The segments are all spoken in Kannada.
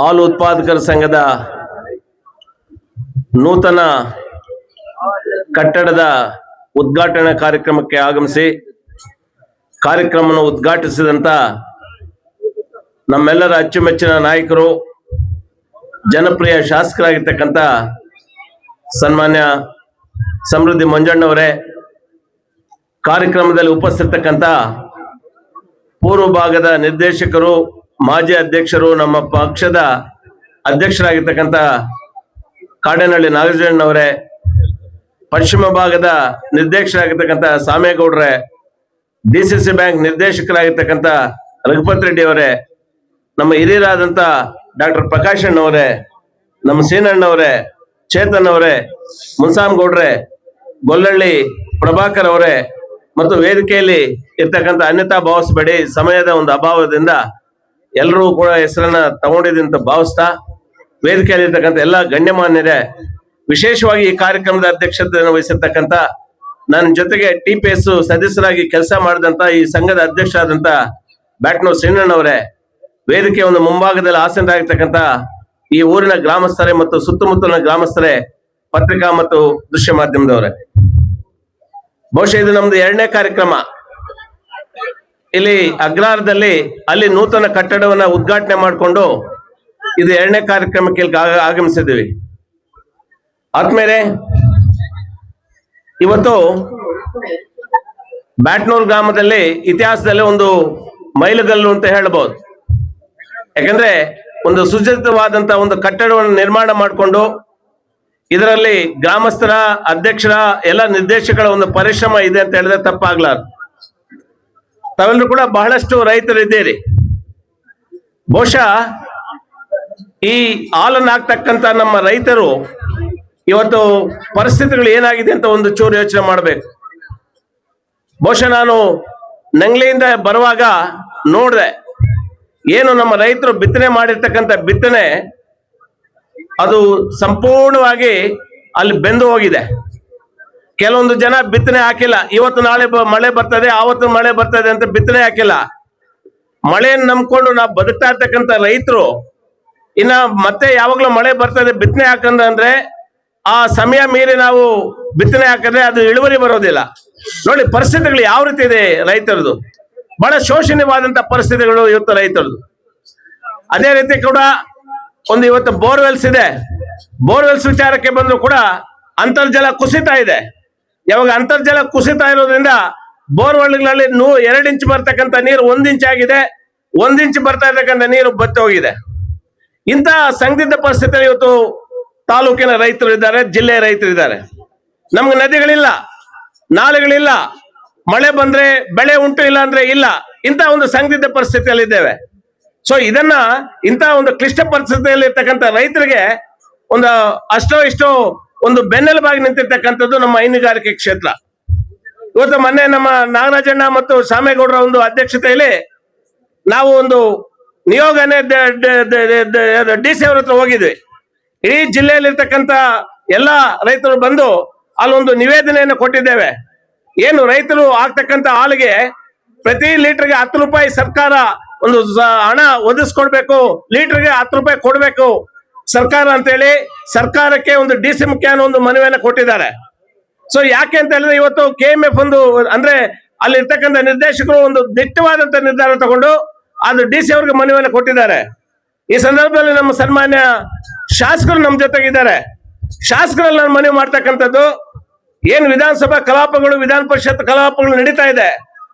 ಹಾಲು ಉತ್ಪಾದಕರ ಸಂಘದ ನೂತನ ಕಟ್ಟಡದ ಉದ್ಘಾಟನಾ ಕಾರ್ಯಕ್ರಮಕ್ಕೆ ಆಗಮಿಸಿ ಕಾರ್ಯಕ್ರಮವನ್ನು ಉದ್ಘಾಟಿಸಿದಂತ ನಮ್ಮೆಲ್ಲರ ಅಚ್ಚುಮೆಚ್ಚಿನ ನಾಯಕರು, ಜನಪ್ರಿಯ ಶಾಸಕರಾಗಿರ್ತಕ್ಕಂಥ ಸನ್ಮಾನ್ಯ ಸಮೃದ್ಧಿ ಮಂಜಣ್ಣವರೇ, ಕಾರ್ಯಕ್ರಮದಲ್ಲಿ ಉಪಸ್ಥಿತಕ್ಕಂಥ ಪೂರ್ವ ಭಾಗದ ನಿರ್ದೇಶಕರು, ಮಾಜಿ ಅಧ್ಯಕ್ಷರು, ನಮ್ಮ ಪಕ್ಷದ ಅಧ್ಯಕ್ಷರಾಗಿರ್ತಕ್ಕಂಥ ಕಾಡೇನಹಳ್ಳಿ ನಾಗರಾಜಣ್ಣವರೇ, ಪಶ್ಚಿಮ ಭಾಗದ ನಿರ್ದೇಶಕರಾಗಿರ್ತಕ್ಕಂಥ ಸಾಮೇಗೌಡ್ರೆ, ಡಿಸಿಸಿ ಬ್ಯಾಂಕ್ ನಿರ್ದೇಶಕರಾಗಿರ್ತಕ್ಕಂಥ ರಘುಪತ್ ರೆಡ್ಡಿ ಅವರೇ, ನಮ್ಮ ಹಿರಿಯರಾದಂಥ ಡಾಕ್ಟರ್ ಪ್ರಕಾಶ್ ಅಣ್ಣವರೇ, ನಮ್ಮ ಸೀನಣ್ಣವರೇ, ಚೇತನ್ ಅವರೇ, ಮುನ್ಸಾಮ್ಗೌಡ್ರೆ, ಗೊಲ್ಲಳ್ಳಿ ಪ್ರಭಾಕರ್ ಅವರೇ ಮತ್ತು ವೇದಿಕೆಯಲ್ಲಿ ಇರ್ತಕ್ಕಂಥ ಅನ್ಯತಾ ಭಾವಿಸಬೇಡಿ, ಸಮಯದ ಒಂದು ಅಭಾವದಿಂದ ಎಲ್ಲರೂ ಕೂಡ ಹೆಸರನ್ನ ತಗೊಂಡಿದೆ ಅಂತ ಭಾವಿಸ್ತಾ, ವೇದಿಕೆಯಲ್ಲಿ ಇರ್ತಕ್ಕಂಥ ಎಲ್ಲ ಗಣ್ಯಮಾನ್ಯರೇ, ವಿಶೇಷವಾಗಿ ಈ ಕಾರ್ಯಕ್ರಮದ ಅಧ್ಯಕ್ಷತೆಯನ್ನು ವಹಿಸಿರ್ತಕ್ಕಂಥ ನನ್ನ ಜೊತೆಗೆ TPS ಸದಸ್ಯರಾಗಿ ಕೆಲಸ ಮಾಡಿದಂತ ಈ ಸಂಘದ ಅಧ್ಯಕ್ಷರಾದಂತ ಬ್ಯಾಟ್ನೂರ್ ಶ್ರೀನಣ್ಣವರೇ, ವೇದಿಕೆ ಒಂದು ಮುಂಭಾಗದಲ್ಲಿ ಆಸೀನರಾಗಿರ್ತಕ್ಕಂಥ ಈ ಊರಿನ ಗ್ರಾಮಸ್ಥರೇ ಮತ್ತು ಸುತ್ತಮುತ್ತಲಿನ ಗ್ರಾಮಸ್ಥರೇ, ಪತ್ರಿಕಾ ಮತ್ತು ದೃಶ್ಯ ಮಾಧ್ಯಮದವರೇ, ಬಹುಶಃ ಇದು ನಮ್ದು 2ನೇ ಕಾರ್ಯಕ್ರಮ. ಇಲ್ಲಿ ಅಗ್ರಹಾರದಲ್ಲಿ ಅಲ್ಲಿ ನೂತನ ಕಟ್ಟಡವನ್ನ ಉದ್ಘಾಟನೆ ಮಾಡಿಕೊಂಡು ಇದು 2ನೇ ಕಾರ್ಯಕ್ರಮಕ್ಕೆ ಆಗಮಿಸಿದ್ದೀವಿ. ಆದ್ಮೇಲೆ ಇವತ್ತು ಬ್ಯಾಟ್ನೂರ್ ಗ್ರಾಮದಲ್ಲಿ ಇತಿಹಾಸದಲ್ಲಿ ಒಂದು ಮೈಲುಗಲ್ಲು ಅಂತ ಹೇಳ್ಬೋದು. ಯಾಕಂದ್ರೆ ಒಂದು ಸುಸಜ್ಜಿತವಾದಂತ ಒಂದು ಕಟ್ಟಡವನ್ನು ನಿರ್ಮಾಣ ಮಾಡಿಕೊಂಡು ಇದರಲ್ಲಿ ಗ್ರಾಮಸ್ಥರ, ಅಧ್ಯಕ್ಷರ, ಎಲ್ಲ ನಿರ್ದೇಶಕರ ಒಂದು ಪರಿಶ್ರಮ ಇದೆ ಅಂತ ಹೇಳಿದ್ರೆ ತಪ್ಪಾಗ್ಲಾರ್ದು. ತಾವೆಲ್ಲರೂ ಕೂಡ ಬಹಳಷ್ಟು ರೈತರು ಇದ್ದೀರಿ. ಬಹುಶಃ ಈ ಹಾಲನ್ನು ಹಾಕ್ತಕ್ಕಂತ ನಮ್ಮ ರೈತರು ಇವತ್ತು ಪರಿಸ್ಥಿತಿಗಳು ಏನಾಗಿದೆ ಅಂತ ಒಂದು ಚೂರು ಯೋಚನೆ ಮಾಡಬೇಕು. ಬಹುಶಃ ನಾನು ನಂಗ್ಲಿಯಿಂದ ಬರುವಾಗ ನೋಡಿದೆ, ಏನು ನಮ್ಮ ರೈತರು ಬಿತ್ತನೆ ಮಾಡಿರ್ತಕ್ಕಂಥ ಬಿತ್ತನೆ ಅದು ಸಂಪೂರ್ಣವಾಗಿ ಅಲ್ಲಿ ಬೆಂದು ಹೋಗಿದೆ. ಕೆಲವೊಂದು ಜನ ಬಿತ್ತನೆ ಹಾಕಿಲ್ಲ, ಇವತ್ತು ನಾಳೆ ಮಳೆ ಬರ್ತದೆ, ಆವತ್ತು ಮಳೆ ಬರ್ತದೆ ಅಂತ ಬಿತ್ತನೆ ಹಾಕಿಲ್ಲ. ಮಳೆಯನ್ನು ನಂಬ್ಕೊಂಡು ನಾವು ಬದುಕ್ತಾ ಇರ್ತಕ್ಕಂಥ ರೈತರು ಇನ್ನ ಮತ್ತೆ ಯಾವಾಗ್ಲೂ ಮಳೆ ಬರ್ತದೆ ಬಿತ್ತನೆ ಹಾಕಂದ್ರೆ ಆ ಸಮಯ ಮೀರಿ ನಾವು ಬಿತ್ತನೆ ಹಾಕಿದ್ರೆ ಅದು ಇಳುವರಿ ಬರೋದಿಲ್ಲ. ನೋಡಿ ಪರಿಸ್ಥಿತಿಗಳು ಯಾವ ರೀತಿ ಇದೆ ರೈತರದು, ಬಹಳ ಶೋಷಣೀಯವಾದಂತ ಪರಿಸ್ಥಿತಿಗಳು ಇವತ್ತು ರೈತರದು. ಅದೇ ರೀತಿ ಕೂಡ ಒಂದು ಇವತ್ತು ಬೋರ್ವೆಲ್ಸ್ ಇದೆ, ಬೋರ್ವೆಲ್ಸ್ ವಿಚಾರಕ್ಕೆ ಬಂದ್ರು ಕೂಡ ಅಂತರ್ಜಲ ಕುಸಿತಾ ಇದೆ. ಯಾವಾಗ ಅಂತರ್ಜಲ ಕುಸಿತಾ ಇರೋದ್ರಿಂದ ಬೋರ್ವೆಲ್ಗಳಲ್ಲಿ 2 ಇಂಚ್ ಬರ್ತಕ್ಕಂಥ ನೀರು 1 ಇಂಚ್ ಆಗಿದೆ, 1 ಇಂಚ್ ಬರ್ತಾ ಇರ್ತಕ್ಕಂಥ ನೀರು ಬತ್ತಿ ಹೋಗಿದೆ. ಇಂತಹ ಸಂದಿಗ್ಧ ಪರಿಸ್ಥಿತಿಯಲ್ಲಿ ಇವತ್ತು ತಾಲೂಕಿನ ರೈತರು ಇದ್ದಾರೆ, ಜಿಲ್ಲೆಯ ರೈತರು ಇದ್ದಾರೆ. ನಮ್ಗೆ ನದಿಗಳಿಲ್ಲ, ನಾಲೆಗಳಿಲ್ಲ, ಮಳೆ ಬಂದ್ರೆ ಬೆಳೆ ಉಂಟು, ಇಲ್ಲ ಅಂದ್ರೆ ಇಲ್ಲ. ಇಂತಹ ಒಂದು ಸಂದಿಗ್ಧ ಪರಿಸ್ಥಿತಿಯಲ್ಲಿ ಇದ್ದೇವೆ. ಸೊ ಇದನ್ನ ಇಂತಹ ಒಂದು ಕ್ಲಿಷ್ಟ ಪರಿಸ್ಥಿತಿಯಲ್ಲಿ ಇರ್ತಕ್ಕಂಥ ರೈತರಿಗೆ ಒಂದು ಅಷ್ಟೋ ಇಷ್ಟೋ ಒಂದು ಬೆನ್ನೆಲುಬಾಗಿ ನಿಂತಿರ್ತಕ್ಕಂಥದ್ದು ನಮ್ಮ ಹೈನುಗಾರಿಕೆ ಕ್ಷೇತ್ರ. ಇವತ್ತು ಮೊನ್ನೆ ನಮ್ಮ ನಾಗರಾಜಣ್ಣ ಮತ್ತು ಸಾಮೇಗೌಡರ ಒಂದು ಅಧ್ಯಕ್ಷತೆಯಲ್ಲಿ ನಾವು ಒಂದು ನಿಯೋಗನೆ DC ಅವ್ರ ಹತ್ರ ಹೋಗಿದ್ವಿ. ಇಡೀ ಜಿಲ್ಲೆಯಲ್ಲಿ ಇರ್ತಕ್ಕಂಥ ಎಲ್ಲಾ ರೈತರು ಬಂದು ಅಲ್ಲೊಂದು ನಿವೇದನೆಯನ್ನು ಕೊಟ್ಟಿದ್ದೇವೆ. ಏನು ರೈತರು ಆಗ್ತಕ್ಕಂಥ ಹಾಲಿಗೆ ಪ್ರತಿ ಲೀಟರ್ಗೆ 10 ರೂಪಾಯಿ ಸರ್ಕಾರ ಒಂದು ಹಣ ಒದಗಿಸ್ಕೊಡ್ಬೇಕು, ಲೀಟರ್ಗೆ 10 ರೂಪಾಯಿ ಕೊಡ್ಬೇಕು ಸರ್ಕಾರ ಅಂತೇಳಿ ಸರ್ಕಾರಕ್ಕೆ ಒಂದು DC ಮುಖ್ಯನ ಒಂದು ಮನವಿಯನ್ನು ಕೊಟ್ಟಿದ್ದಾರೆ. ಸೊ ಯಾಕೆ ಅಂತ ಹೇಳಿದ್ರೆ ಇವತ್ತು KMF ಒಂದು ಅಂದ್ರೆ ಅಲ್ಲಿ ಇರ್ತಕ್ಕಂಥ ನಿರ್ದೇಶಕರು ಒಂದು ದಿಟ್ಟವಾದಂತ ನಿರ್ಧಾರ ತಗೊಂಡು ಅದು DC ಅವ್ರಿಗೆ ಮನವಿಯನ್ನು ಕೊಟ್ಟಿದ್ದಾರೆ. ಈ ಸಂದರ್ಭದಲ್ಲಿ ನಮ್ಮ ಸನ್ಮಾನ್ಯ ಶಾಸಕರು ನಮ್ಮ ಜೊತೆಗಿದ್ದಾರೆ. ಶಾಸಕರಲ್ಲಿ ನಾನು ಮನವಿ ಮಾಡ್ತಕ್ಕಂಥದ್ದು, ಏನು ವಿಧಾನಸಭಾ ಕಲಾಪಗಳು, ವಿಧಾನ ಪರಿಷತ್ ಕಲಾಪಗಳು ನಡೀತಾ ಇದೆ,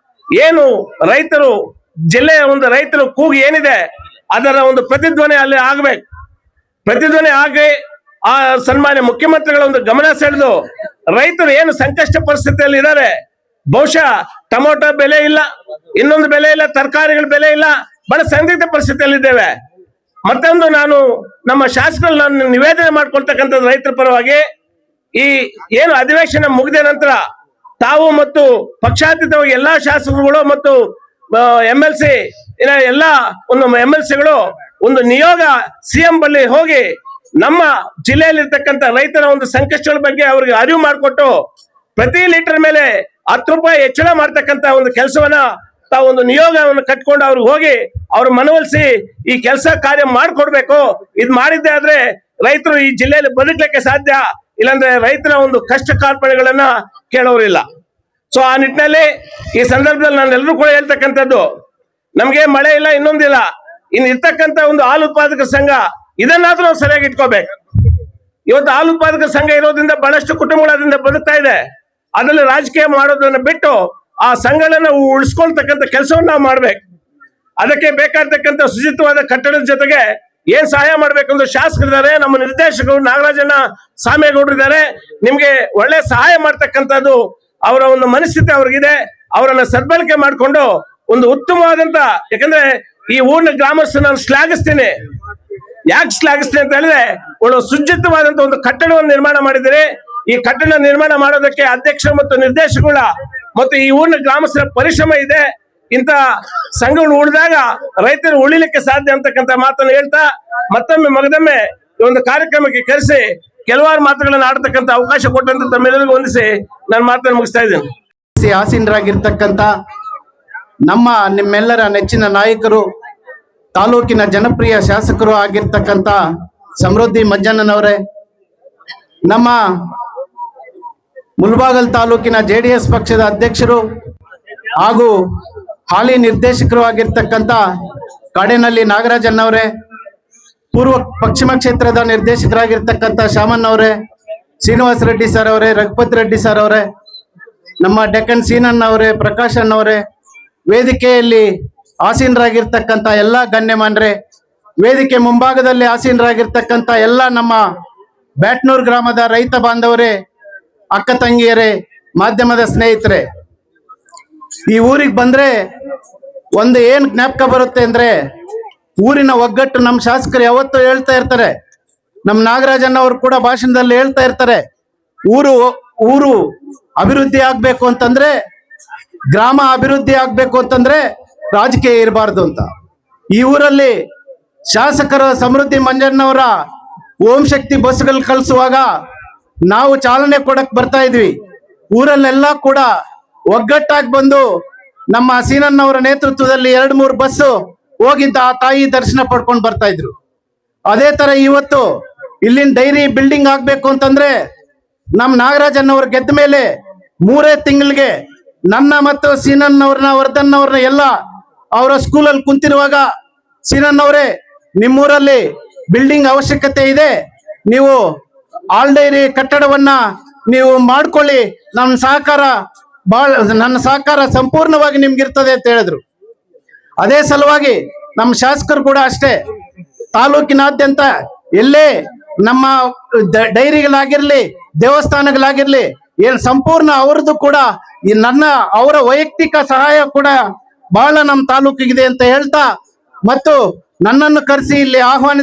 ಏನು ರೈತರು ಜಿಲ್ಲೆಯ ಒಂದು ರೈತರು ಕೂಗು ಏನಿದೆ ಅದರ ಒಂದು ಪ್ರತಿಧ್ವನಿ ಅಲ್ಲಿ ಆಗ್ಬೇಕು. ಪ್ರತಿಧ್ವನಿ ಆಗಿ ಆ ಸನ್ಮಾನ್ಯ ಮುಖ್ಯಮಂತ್ರಿಗಳ ಒಂದು ಗಮನ ಸೆಳೆದು ರೈತರು ಏನು ಸಂಕಷ್ಟ ಪರಿಸ್ಥಿತಿಯಲ್ಲಿ ಇದ್ದಾರೆ, ಬಹುಶಃ ಟೊಮೊಟೊ ಬೆಲೆ ಇಲ್ಲ, ಇನ್ನೊಂದು ಬೆಲೆ ಇಲ್ಲ, ತರಕಾರಿಗಳ ಬೆಲೆ ಇಲ್ಲ, ಬಹಳ ಸಂದಿಗ್ಧ ಪರಿಸ್ಥಿತಿಯಲ್ಲಿ ಇದ್ದೇವೆ. ಮತ್ತೊಂದು ನಾನು ನಮ್ಮ ಶಾಸಕರಲ್ಲಿ ನಾನು ನಿವೇದನೆ ಮಾಡ್ಕೊಳ್ತಕ್ಕಂಥದ್ದು ರೈತರ ಪರವಾಗಿ, ಈ ಏನು ಅಧಿವೇಶನ ಮುಗಿದ ನಂತರ ತಾವು ಮತ್ತು ಪಕ್ಷಾತೀತವಾಗಿ ಎಲ್ಲಾ ಶಾಸಕರುಗಳು ಮತ್ತು MLC ಎಲ್ಲ ಒಂದು MLCಗಳು ಒಂದು ನಿಯೋಗ CM ಬಳಿ ಹೋಗಿ ನಮ್ಮ ಜಿಲ್ಲೆಯಲ್ಲಿರ್ತಕ್ಕಂಥ ರೈತರ ಒಂದು ಸಂಕಷ್ಟಗಳ ಬಗ್ಗೆ ಅವರಿಗೆ ಅರಿವು ಮಾಡಿಕೊಟ್ಟು ಪ್ರತಿ ಲೀಟರ್ ಮೇಲೆ 10 ರೂಪಾಯಿ ಹೆಚ್ಚಳ ಮಾಡ್ತಕ್ಕಂಥ ಒಂದು ಕೆಲಸವನ್ನ ತಾವೊಂದು ನಿಯೋಗವನ್ನು ಕಟ್ಕೊಂಡು ಅವ್ರಿಗೆ ಹೋಗಿ ಅವ್ರ ಮನವೊಲಿಸಿ ಈ ಕೆಲಸ ಕಾರ್ಯ ಮಾಡ್ಕೊಡ್ಬೇಕು. ಇದು ಮಾಡಿದ್ದೆ ಆದ್ರೆ ರೈತರು ಈ ಜಿಲ್ಲೆಯಲ್ಲಿ ಬದುಕಲಿಕ್ಕೆ ಸಾಧ್ಯ, ಇಲ್ಲಾಂದ್ರೆ ರೈತರ ಒಂದು ಕಷ್ಟ ಕಾರ್ಪಣ್ಯಗಳನ್ನ ಕೇಳೋರಿಲ್ಲ. ಸೊ ಆ ನಿಟ್ಟಿನಲ್ಲಿ ಈ ಸಂದರ್ಭದಲ್ಲಿ ನಾನು ಎಲ್ಲರೂ ಕೂಡ ಹೇಳ್ತಕ್ಕಂಥದ್ದು, ನಮ್ಗೆ ಮಳೆ ಇಲ್ಲ, ಇನ್ನೊಂದಿಲ್ಲ, ಇನ್ನು ಇರ್ತಕ್ಕಂಥ ಒಂದು ಹಾಲು ಉತ್ಪಾದಕ ಸಂಘ ಇದನ್ನಾದ್ರೂ ನಾವು ಸರಿಯಾಗಿ ಇಟ್ಕೋಬೇಕು. ಇವತ್ತು ಹಾಲು ಉತ್ಪಾದಕ ಸಂಘ ಇರೋದ್ರಿಂದ ಬಹಳಷ್ಟು ಕುಟುಂಬಗಳು ಅದರಿಂದ ಬದುಕ್ತಾ ಇದೆ. ಅದರಲ್ಲಿ ರಾಜಕೀಯ ಮಾಡೋದನ್ನ ಬಿಟ್ಟು ಆ ಸಂಘಗಳನ್ನ ಉಳಿಸ್ಕೊಳ್ತಕ್ಕಂಥ ಕೆಲಸವನ್ನ ನಾವು ಮಾಡ್ಬೇಕು. ಅದಕ್ಕೆ ಬೇಕಾಗ್ತಕ್ಕಂಥ ಶುಚಿತ್ವವಾದ ಕಟ್ಟಡದ ಜೊತೆಗೆ ಏನ್ ಸಹಾಯ ಮಾಡ್ಬೇಕು ಅಂದ್ರೆ ಶಾಸಕರಿದ್ದಾರೆ, ನಮ್ಮ ನಿರ್ದೇಶಕರು ನಾಗರಾಜಣ್ಣ ಸಾಮೇಗೌಡರು ಇದ್ದಾರೆ. ನಿಮ್ಗೆ ಒಳ್ಳೆ ಸಹಾಯ ಮಾಡ್ತಕ್ಕಂಥದ್ದು ಅವರ ಒಂದು ಮನಸ್ಥಿತಿ ಅವ್ರಿಗಿದೆ. ಅವರನ್ನ ಸದ್ಬಳಕೆ ಮಾಡ್ಕೊಂಡು ಒಂದು ಉತ್ತಮವಾದಂತ, ಯಾಕಂದ್ರೆ ಈ ಊರಿನ ಗ್ರಾಮಸ್ಥರು ನಾನು ಶ್ಲಾಘಿಸ್ತೀನಿ. ಯಾಕೆ ಶ್ಲಾಘಿಸ್ತೀನಿ ಅಂತ ಹೇಳಿದ್ರೆ, ಒಂದು ಸುಸಜ್ಜಿತವಾದಂತ ಒಂದು ಕಟ್ಟಡವನ್ನು ನಿರ್ಮಾಣ ಮಾಡಿದಿರಿ. ಈ ಕಟ್ಟಡ ನಿರ್ಮಾಣ ಮಾಡೋದಕ್ಕೆ ಅಧ್ಯಕ್ಷ ಮತ್ತು ನಿರ್ದೇಶಕರ ಮತ್ತು ಈ ಊರಿನ ಗ್ರಾಮಸ್ಥರ ಪರಿಶ್ರಮ ಇದೆ. ಇಂತ ಸಂಘಗಳು ಉಳಿದಾಗ ರೈತರು ಉಳಿಲಿಕ್ಕೆ ಸಾಧ್ಯ ಅಂತಕ್ಕಂಥ ಮಾತನ್ನು ಹೇಳ್ತಾ, ಮತ್ತೊಮ್ಮೆ ಮಗದೊಮ್ಮೆ ಈ ಒಂದು ಕಾರ್ಯಕ್ರಮಕ್ಕೆ ಕರೆಸಿ ಕೆಲವಾರು ಮಾತುಗಳನ್ನು ಆಡತಕ್ಕಂಥ ಅವಕಾಶ ಕೊಟ್ಟಂತ ತಮ್ಮೆಲ್ಲರಿಗೂ ವಂದಿಸಿ ನಾನು ಮಾತನ್ನು ಮುಗಿಸ್ತಾ ಇದ್ದೇನೆ. ಆಸೀನರಾಗಿರ್ತಕ್ಕಂಥ ನಿಮ್ಮೆಲ್ಲರ ನೆಚ್ಚಿನ ನಾಯಕರು, ತಾಲೂಕಿನ ಜನಪ್ರಿಯ ಶಾಸಕರು ಆಗಿರ್ತಕ್ಕಂಥ ಸಮೃದ್ಧಿ ಮಂಜಣ್ಣನವರೇ, ನಮ್ಮ ಮುಳಬಾಗಿಲು ತಾಲೂಕಿನ JDS ಪಕ್ಷದ ಅಧ್ಯಕ್ಷರು ಹಾಗೂ ಹಾಲಿ ನಿರ್ದೇಶಕರು ಆಗಿರ್ತಕ್ಕಂಥ ಕಾಡೇನಹಳ್ಳಿ ನಾಗರಾಜಣ್ಣವರೇ, ಪೂರ್ವ ಪಶ್ಚಿಮ ಕ್ಷೇತ್ರದ ನಿರ್ದೇಶಕರಾಗಿರ್ತಕ್ಕಂಥ ಶಾಮಣ್ಣವರೇ, ಶ್ರೀನಿವಾಸ ರೆಡ್ಡಿ ಸರ್ ಅವರೇ, ರಘುಪತಿ ರೆಡ್ಡಿ ಸರ್ ಅವರೇ, ನಮ್ಮ ಡೆಕ್ಕನ್ ಸೀನಣ್ಣವರೇ, ಪ್ರಕಾಶ್ ಅಣ್ಣವರೇ, ವೇದಿಕೆಯಲ್ಲಿ ಆಸೀನರಾಗಿರ್ತಕ್ಕಂಥ ಎಲ್ಲ ಗಣ್ಯಮಾನ್ರೆ, ವೇದಿಕೆ ಮುಂಭಾಗದಲ್ಲಿ ಆಸೀನರಾಗಿರ್ತಕ್ಕಂಥ ಎಲ್ಲ ನಮ್ಮ ಬ್ಯಾಟ್ನೂರ್ ಗ್ರಾಮದ ರೈತ ಬಾಂಧವರೇ, ಅಕ್ಕ ತಂಗಿಯರೇ, ಮಾಧ್ಯಮದ ಸ್ನೇಹಿತರೆ, ಈ ಊರಿಗೆ ಬಂದ್ರೆ ಒಂದು ಏನ್ ಜ್ಞಾಪಕ ಬರುತ್ತೆ ಅಂದ್ರೆ ಊರಿನ ಒಗ್ಗಟ್ಟು. ನಮ್ಮ ಶಾಸಕರು ಯಾವತ್ತೂ ಹೇಳ್ತಾ ಇರ್ತಾರೆ, ನಮ್ಮ ನಾಗರಾಜಣ್ಣ ಅವರು ಕೂಡ ಭಾಷಣದಲ್ಲಿ ಹೇಳ್ತಾ ಇರ್ತಾರೆ, ಊರು ಅಭಿವೃದ್ಧಿ ಆಗ್ಬೇಕು ಅಂತಂದ್ರೆ, ಗ್ರಾಮ ಅಭಿವೃದ್ಧಿ ಆಗ್ಬೇಕು ಅಂತಂದ್ರೆ ರಾಜಕೀಯ ಇರಬಾರ್ದು ಅಂತ. ಈ ಊರಲ್ಲಿ ಶಾಸಕರ ಸಮೃದ್ಧಿ ಮಂಜಣ್ಣವರ ಓಂ ಶಕ್ತಿ ಬಸ್ಗಳು ಕಳಿಸುವಾಗ ನಾವು ಚಾಲನೆ ಕೊಡಕ್ ಬರ್ತಾ ಇದ್ವಿ. ಊರಲ್ಲೆಲ್ಲ ಕೂಡ ಒಗ್ಗಟ್ಟಾಗಿ ಬಂದು ನಮ್ಮ ಸೀನಣ್ಣವರ ನೇತೃತ್ವದಲ್ಲಿ 2-3 ಬಸ್ಸು ಹೋಗಿದ್ದ ಆ ತಾಯಿ ದರ್ಶನ ಪಡ್ಕೊಂಡು ಬರ್ತಾ ಇದ್ರು. ಅದೇ ತರ ಇವತ್ತು ಇಲ್ಲಿನ ಡೈರಿ ಬಿಲ್ಡಿಂಗ್ ಆಗ್ಬೇಕು ಅಂತಂದ್ರೆ ನಮ್ಮ ನಾಗರಾಜಣ್ಣವ್ರ ಗೆದ್ದ ಮೇಲೆ 3 ತಿಂಗಳಿಗೆ ನನ್ನ ಮತ್ತು ಸೀನಣ್ಣವ್ರನ್ನ, ವರ್ಧನ್ನವ್ರನ್ನ ಎಲ್ಲ ಅವರ ಸ್ಕೂಲಲ್ಲಿ ಕುಂತಿರುವಾಗ, ಸೀನಣ್ಣವರೇ ನಿಮ್ಮೂರಲ್ಲಿ ಬಿಲ್ಡಿಂಗ್ ಅವಶ್ಯಕತೆ ಇದೆ, ನೀವು ಆಲ್ ಡೈರಿ ಕಟ್ಟಡವನ್ನ ನೀವು ಮಾಡ್ಕೊಳ್ಳಿ, ನನ್ನ ಸಹಕಾರ ಸಂಪೂರ್ಣವಾಗಿ ನಿಮ್ಗಿರ್ತದೆ ಅಂತ ಹೇಳಿದ್ರು. ಅದೇ ಸಲುವಾಗಿ ನಮ್ಮ ಶಾಸಕರು ಕೂಡ ಅಷ್ಟೇ, ತಾಲೂಕಿನಾದ್ಯಂತ ಎಲ್ಲೇ ನಮ್ಮ ಡೈರಿಗಳಾಗಿರ್ಲಿ, ದೇವಸ್ಥಾನಗಳಾಗಿರ್ಲಿ, ಏನ್ ಸಂಪೂರ್ಣ ಅವ್ರದ್ದು ಕೂಡ ಅವರ ವೈಯಕ್ತಿಕ ಸಹಾಯ ಕೂಡ ಬಹಳ ನಮ್ಮ ತಾಲೂಕಿಗಿದೆ ಅಂತ ಹೇಳ್ತಾ, ಮತ್ತು ನನ್ನನ್ನು ಕರೆಸಿ ಇಲ್ಲಿ ಆಹ್ವಾನಿಸಿ